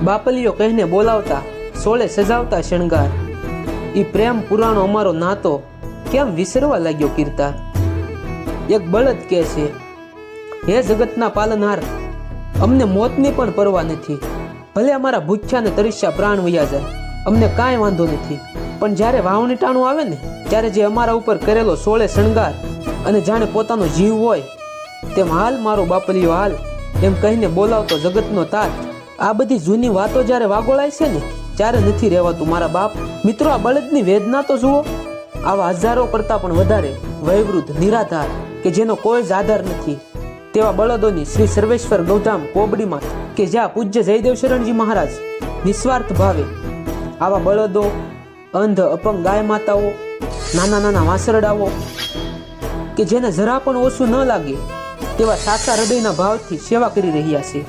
બાપલીઓ કહીને બોલાવતા, સોળે સજાવતા શણગાર. ઈ પ્રેમ પુરાણો અમારો નાતો કેમ વિસરવા લાગ્યો કીર્તાર. એક બળદ કહે છે, હે જગતના પાલનહાર, અમને મોતની પણ પરવા નથી. ભલે અમારા ભૂખ્યા ને તરસ્યા પ્રાણ વયા જાય, અમને કાંઈ વાંધો નથી. પણ જ્યારે વાવણી ટાણું આવે ને, ત્યારે જે અમારા ઉપર કરેલો સોળે શણગાર અને જાણે પોતાનો જીવ હોય તેમ હાલ મારો બાપલીઓ હાલ, એમ કહીને બોલાવતો જગતનો તાત. આ બધી જૂની વાતો જ્યારે વાગોળાય છે ને, ત્યારે નથી રહેવાતું મારા બાપ. મિત્રો, આ બળદની વેદના તો જુઓ. આવા હજારો કરતાં પણ વધારે વયવૃદ્ધ નિરાધાર કે જેનો કોઈ જ આધાર નથી, તેવા બળદોની શ્રી સર્વેશ્વર ગૌધામ કોબડીમાં કે જ્યાં પૂજ્ય જયદેવ શરણજી મહારાજ નિસ્વાર્થ ભાવે આવા બળદો, અંધ અપંગ ગાય માતાઓ, નાના નાના વાસરડાઓ કે જેને જરા પણ ઓછું ન લાગે તેવા સાચા હૃદયના ભાવથી સેવા કરી રહ્યા છે.